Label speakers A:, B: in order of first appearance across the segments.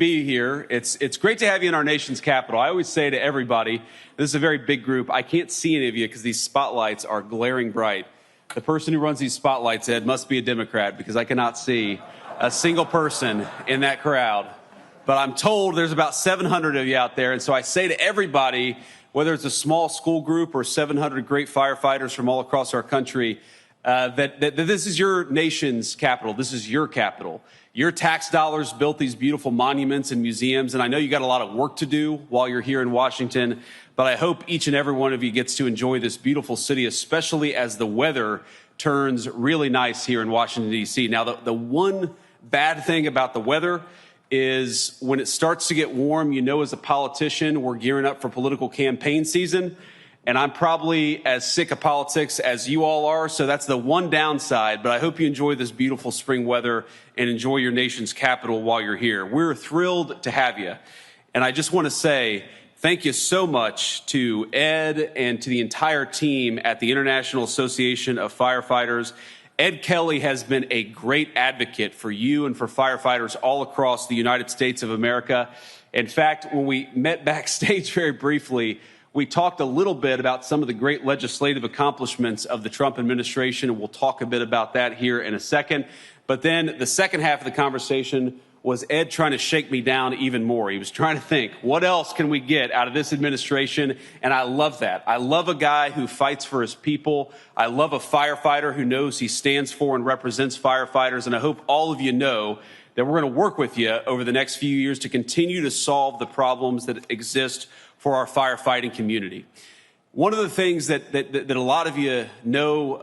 A: Be here. It's great to have you in our nation's capital. I always say to everybody, this is a very big group. I can't see any of you because these spotlights are glaring bright. The person who runs these spotlights, Ed, must be a Democrat because I cannot see a single person in that crowd. But I'm told there's about 700 of you out there. And so I say to everybody, whether it's a small school group or 700 great firefighters from all across our country, that this is your nation's capital. This is your capital. Your tax dollars built these beautiful monuments and museums, and I know you got a lot of work to do while you're here in Washington, but I hope each and every one of you gets to enjoy this beautiful city, especially as the weather turns really nice here in Washington, D.C. Now, the one bad thing about the weather is when it starts to get warm, you know, as a politician, we're gearing up for political campaign season. And I'm probably as sick of politics as you all are, so that's the one downside. But I hope you enjoy this beautiful spring weather and enjoy your nation's capital while you're here. We're thrilled to have you. And I just want to say thank you so much to Ed and to the entire team at the International Association of Firefighters. Ed Kelly has been a great advocate for you and for firefighters all across the United States of America. In fact, when we met backstage very briefly, we talked a little bit about some of the great legislative accomplishments of the Trump administration, and we'll talk a bit about that here in a second. But then the second half of the conversation was Ed trying to shake me down even more. He was trying to think, what else can we get out of this administration? And I love that. I love a guy who fights for his people. I love a firefighter who knows he stands for and represents firefighters. And I hope all of you know that we're going to work with you over the next few years to continue to solve the problems that exist for our firefighting community. One of the things that a lot of you know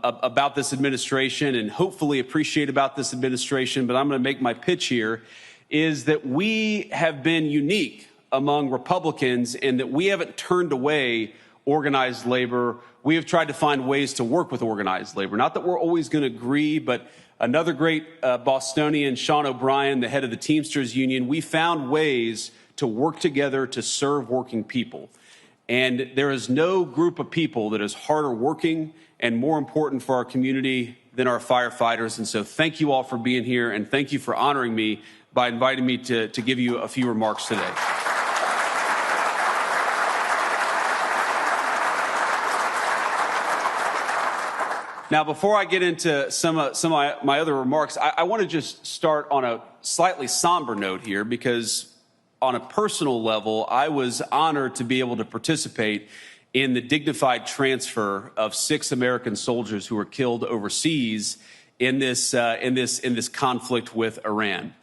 A: about this administration and hopefully appreciate about this administration, but I'm going to make my pitch here, is that we have been unique among Republicans in that we haven't turned away organized labor. We have tried to find ways to work with organized labor. Not that we're always going to agree, but another great Bostonian, Sean O'Brien, the head of the Teamsters Union, we found ways to work together to serve working people. And there is no group of people that is harder working and more important for our community than our firefighters. And so thank you all for being here, and thank you for honoring me by inviting me to give you a few remarks today. Now, before I get into some of my other remarks, I want to just start on a slightly somber note here, because on a personal level, I was honored to be able to participate in the dignified transfer of 6 American soldiers who were killed overseas in this conflict with Iran.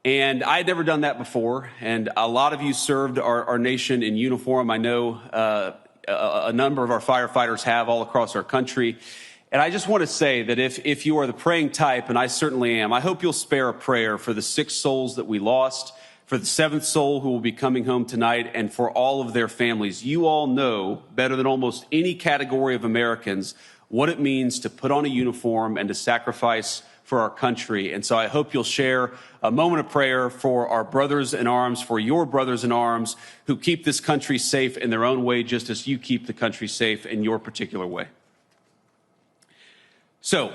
A: And I had never done that before, and a lot of you served our nation in uniform. I know a number of our firefighters have all across our country. And I just want to say that if you are the praying type, and I certainly am, I hope you'll spare a prayer for the 6 souls that we lost, for the 7th soul who will be coming home tonight, and for all of their families. You all know better than almost any category of Americans what it means to put on a uniform and to sacrifice for our country. And so I hope you'll share a moment of prayer for our brothers in arms, for your brothers in arms who keep this country safe in their own way, just as you keep the country safe in your particular way. So,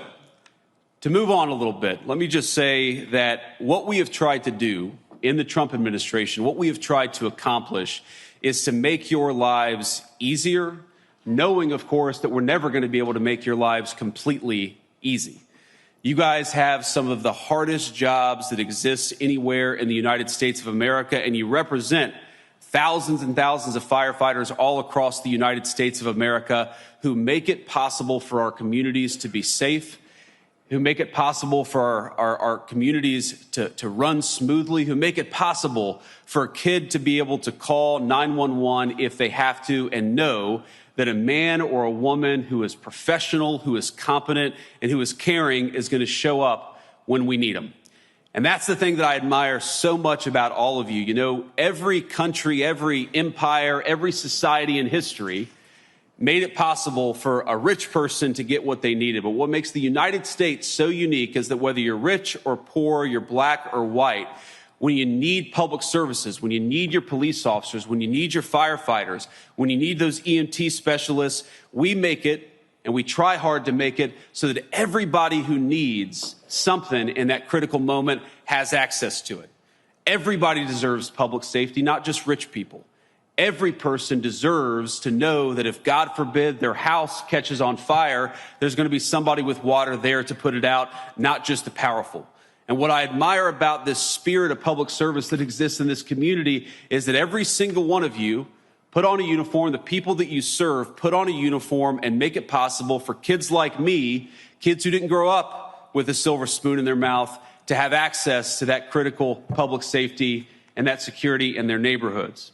A: to move on a little bit, let me just say that what we have tried to do in the Trump administration, what we have tried to accomplish is to make your lives easier, knowing, of course, that we're never going to be able to make your lives completely easy. You guys have some of the hardest jobs that exist anywhere in the United States of America, and you represent thousands and thousands of firefighters all across the United States of America who make it possible for our communities to be safe, who make it possible for our communities to run smoothly, who make it possible for a kid to be able to call 911 if they have to and know that a man or a woman who is professional, who is competent, and who is caring is going to show up when we need them. And that's the thing that I admire so much about all of you. You know, every country, every empire, every society in history made it possible for a rich person to get what they needed. But what makes the United States so unique is that whether you're rich or poor, you're black or white, when you need public services, when you need your police officers, when you need your firefighters, when you need those EMT specialists, we make it, and we try hard to make it so that everybody who needs something in that critical moment has access to it. Everybody deserves public safety, not just rich people. Every person deserves to know that if, God forbid, their house catches on fire, there's going to be somebody with water there to put it out, not just the powerful. And what I admire about this spirit of public service that exists in this community is that every single one of you put on a uniform, the people that you serve put on a uniform and make it possible for kids like me, kids who didn't grow up with a silver spoon in their mouth, to have access to that critical public safety and that security in their neighborhoods.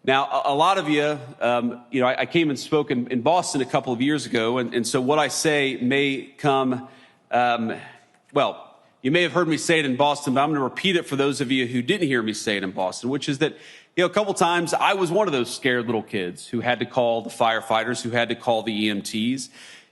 A: Now, a lot of you, I came and spoke in Boston a couple of years ago, and so what I say may come, you may have heard me say it in Boston, but I'm going to repeat it for those of you who didn't hear me say it in Boston, which is that, a couple times I was one of those scared little kids who had to call the firefighters, who had to call the EMTs.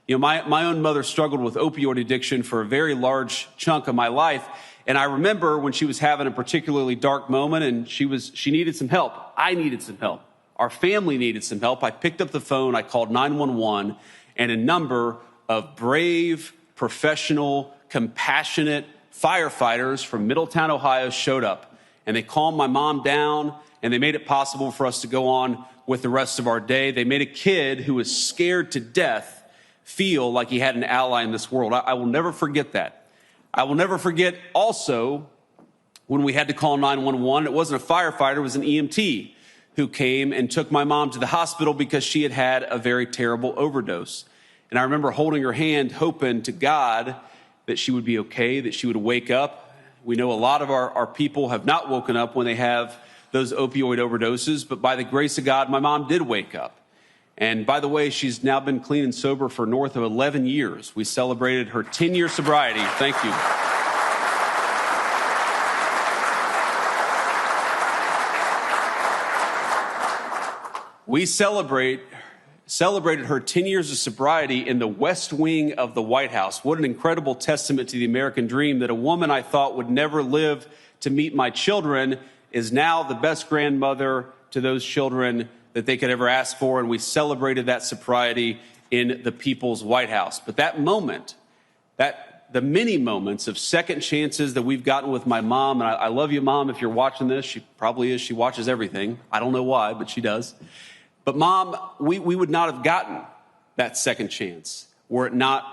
A: My own mother struggled with opioid addiction for a very large chunk of my life. And I remember when she was having a particularly dark moment and she needed some help. I needed some help. Our family needed some help. I picked up the phone, I called 911, and a number of brave, professional, compassionate firefighters from Middletown, Ohio showed up. And they calmed my mom down, and they made it possible for us to go on with the rest of our day. They made a kid who was scared to death feel like he had an ally in this world. I will never forget that. I will never forget also when we had to call 911, it wasn't a firefighter, it was an EMT who came and took my mom to the hospital because she had had a very terrible overdose. And I remember holding her hand, hoping to God that she would be okay, that she would wake up. We know a lot of our people have not woken up when they have those opioid overdoses, but by the grace of God, my mom did wake up. And by the way, she's now been clean and sober for north of 11 years. We celebrated her 10-year sobriety. Thank you. We celebrated her 10 years of sobriety in the West Wing of the White House. What an incredible testament to the American dream that a woman I thought would never live to meet my children is now the best grandmother to those children that they could ever ask for, and we celebrated that sobriety in the People's White House. But that moment, the many moments of second chances that we've gotten with my mom, and I love you, Mom, if you're watching this. She probably is. She watches everything. I don't know why, but she does. But Mom, we would not have gotten that second chance were it not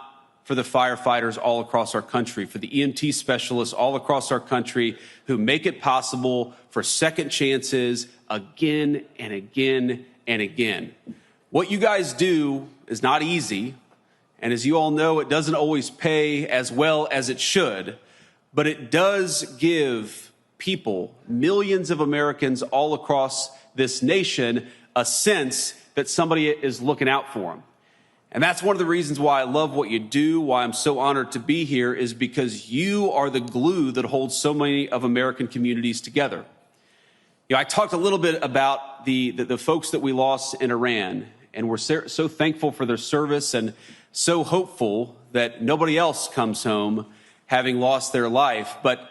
A: for the firefighters all across our country, for the EMT specialists all across our country who make it possible for second chances again and again and again. What you guys do is not easy. And as you all know, it doesn't always pay as well as it should, but it does give people, millions of Americans all across this nation, a sense that somebody is looking out for them. And that's one of the reasons why I love what you do, why I'm so honored to be here, is because you are the glue that holds so many of American communities together. I talked a little bit about the folks that we lost in Iran, and we're so thankful for their service and so hopeful that nobody else comes home having lost their life. But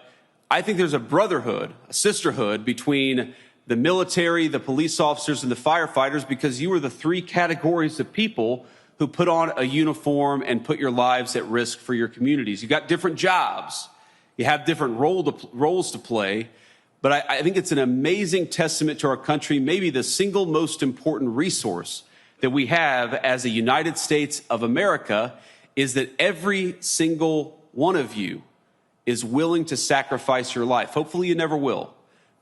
A: I think there's a brotherhood, a sisterhood between the military, the police officers, and the firefighters, because you are the three categories of people who put on a uniform and put your lives at risk for your communities. You got different jobs. You have different roles to play. But I think it's an amazing testament to our country, maybe the single most important resource that we have as a United States of America, is that every single one of you is willing to sacrifice your life. Hopefully you never will.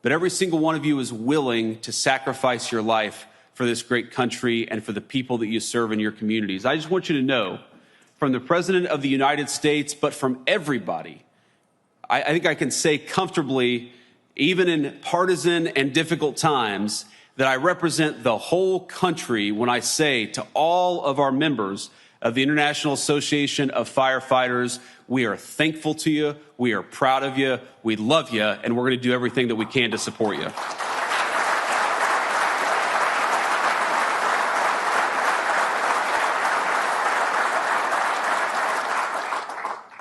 A: But every single one of you is willing to sacrifice your life for this great country and for the people that you serve in your communities. I just want you to know, from the President of the United States, but from everybody, I think I can say comfortably, even in partisan and difficult times, that I represent the whole country when I say to all of our members of the International Association of Firefighters, we are thankful to you, we are proud of you, we love you, and we're going to do everything that we can to support you.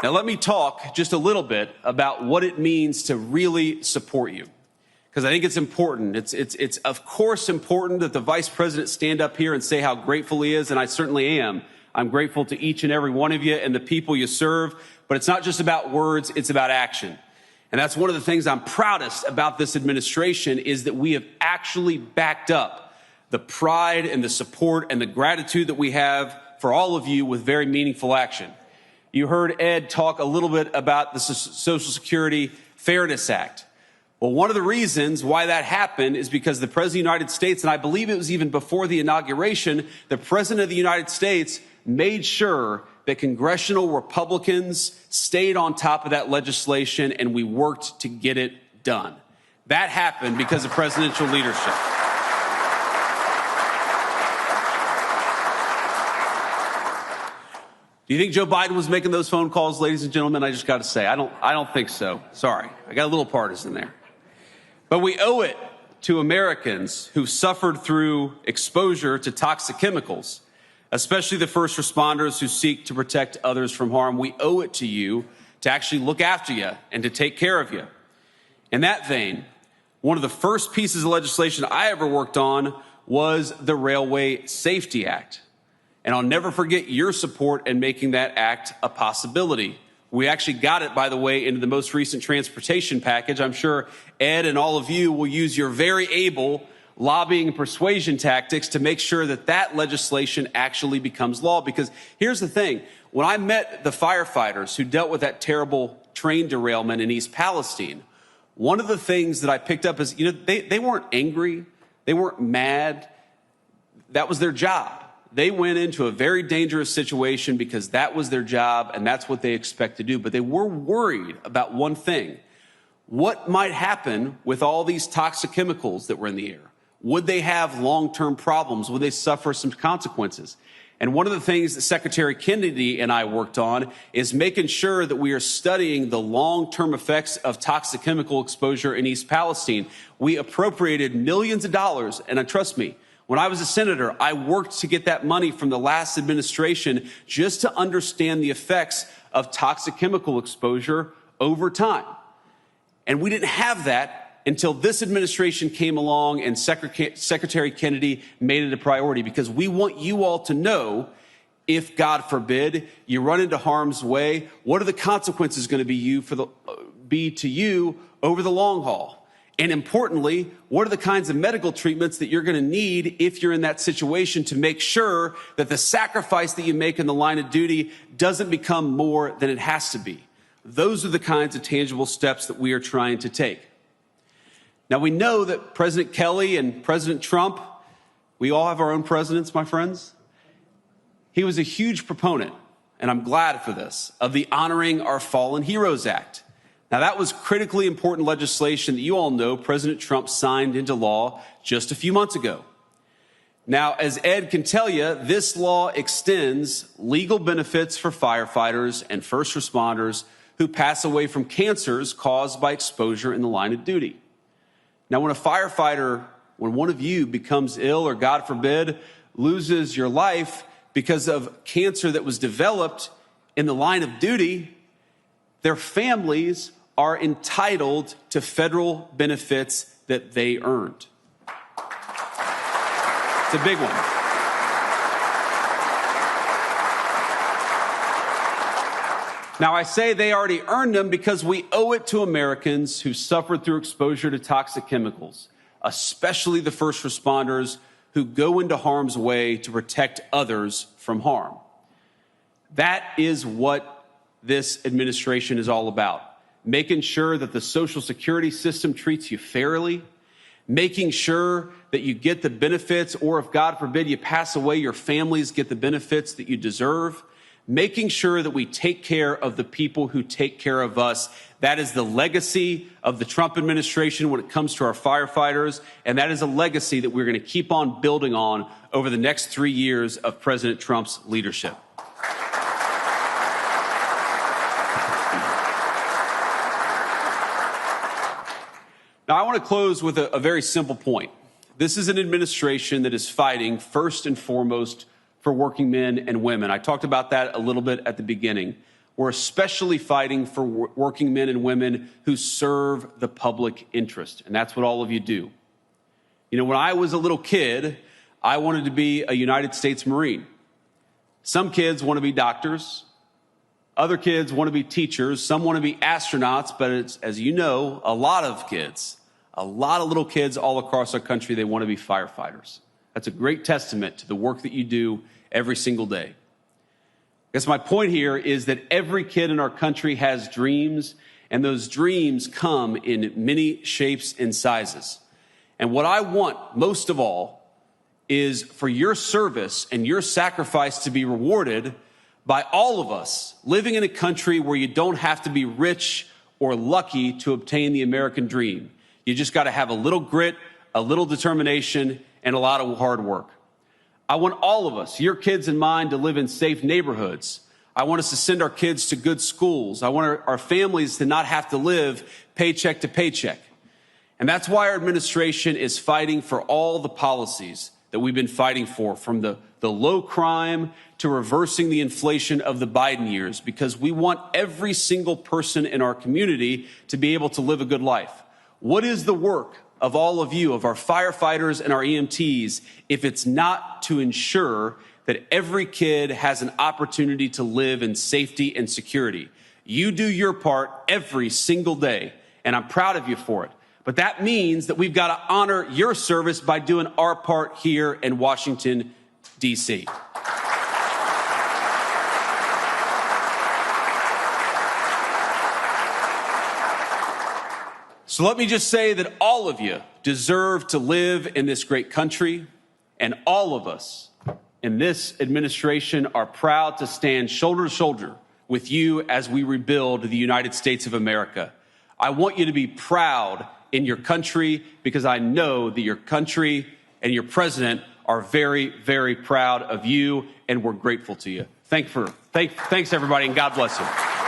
A: Now, let me talk just a little bit about what it means to really support you, because I think it's important. It's of course important that the Vice President stand up here and say how grateful he is, and I certainly am. I'm grateful to each and every one of you and the people you serve, but it's not just about words, it's about action. And that's one of the things I'm proudest about this administration is that we have actually backed up the pride and the support and the gratitude that we have for all of you with very meaningful action. You heard Ed talk a little bit about the Social Security Fairness Act. Well, one of the reasons why that happened is because the President of the United States, and I believe it was even before the inauguration, the President of the United States made sure that congressional Republicans stayed on top of that legislation and we worked to get it done. That happened because of presidential leadership. Do you think Joe Biden was making those phone calls, ladies and gentlemen? I just got to say, I don't think so. Sorry, I got a little partisan there. But we owe it to Americans who suffered through exposure to toxic chemicals, especially the first responders who seek to protect others from harm. We owe it to you to actually look after you and to take care of you. In that vein, one of the first pieces of legislation I ever worked on was the Railway Safety Act. And I'll never forget your support in making that act a possibility. We actually got it, by the way, into the most recent transportation package. I'm sure Ed and all of you will use your very able lobbying and persuasion tactics to make sure that that legislation actually becomes law. Because here's the thing. When I met the firefighters who dealt with that terrible train derailment in East Palestine, one of the things that I picked up is, they weren't angry. They weren't mad. That was their job. They went into a very dangerous situation because that was their job and that's what they expect to do. But they were worried about one thing. What might happen with all these toxic chemicals that were in the air? Would they have long-term problems? Would they suffer some consequences? And one of the things that Secretary Kennedy and I worked on is making sure that we are studying the long-term effects of toxic chemical exposure in East Palestine. We appropriated millions of dollars, and trust me, when I was a senator, I worked to get that money from the last administration just to understand the effects of toxic chemical exposure over time. And we didn't have that until this administration came along and Secretary Kennedy made it a priority, because we want you all to know, if God forbid you run into harm's way, what are the consequences going to be to you over the long haul? And importantly, what are the kinds of medical treatments that you're going to need if you're in that situation to make sure that the sacrifice that you make in the line of duty doesn't become more than it has to be? Those are the kinds of tangible steps that we are trying to take. Now, we know that President Kelly and President Trump, we all have our own presidents, my friends. He was a huge proponent, and I'm glad for this, of the Honoring Our Fallen Heroes Act. Now, that was critically important legislation that you all know President Trump signed into law just a few months ago. Now, as Ed can tell you, this law extends legal benefits for firefighters and first responders who pass away from cancers caused by exposure in the line of duty. Now, when one of you becomes ill or, God forbid, loses your life because of cancer that was developed in the line of duty, their families are entitled to federal benefits that they earned. It's a big one. Now, I say they already earned them because we owe it to Americans who suffered through exposure to toxic chemicals, especially the first responders who go into harm's way to protect others from harm. That is what this administration is all about. Making sure that the Social Security system treats you fairly, making sure that you get the benefits, or if God forbid you pass away, your families get the benefits that you deserve, making sure that we take care of the people who take care of us. That is the legacy of the Trump administration when it comes to our firefighters, and that is a legacy that we're going to keep on building on over the next 3 years of President Trump's leadership. Now, I want to close with a very simple point. This is an administration that is fighting first and foremost for working men and women. I talked about that a little bit at the beginning. We're especially fighting for working men and women who serve the public interest, and that's what all of you do. You know, when I was a little kid, I wanted to be a United States Marine. Some kids want to be doctors. Other kids want to be teachers. Some want to be astronauts, but it's, as you know, a lot of kids, a lot of little kids all across our country, they want to be firefighters. That's a great testament to the work that you do every single day. I guess my point here is that every kid in our country has dreams, and those dreams come in many shapes and sizes. And what I want most of all is for your service and your sacrifice to be rewarded by all of us living in a country where you don't have to be rich or lucky to obtain the American dream. You just got to have a little grit, a little determination, and a lot of hard work. I want all of us, your kids and mine, to live in safe neighborhoods. I want us to send our kids to good schools. I want our families to not have to live paycheck to paycheck. And that's why our administration is fighting for all the policies that we've been fighting for, from the low crime to reversing the inflation of the Biden years, because we want every single person in our community to be able to live a good life. What is the work of all of you, of our firefighters and our EMTs, if it's not to ensure that every kid has an opportunity to live in safety and security? You do your part every single day, and I'm proud of you for it. But that means that we've got to honor your service by doing our part here in Washington, DC. So let me just say that all of you deserve to live in this great country, and all of us in this administration are proud to stand shoulder to shoulder with you as we rebuild the United States of America. I want you to be proud in your country, because I know that your country and your president are very, very proud of you, and we're grateful to you. Thanks, everybody, and God bless you.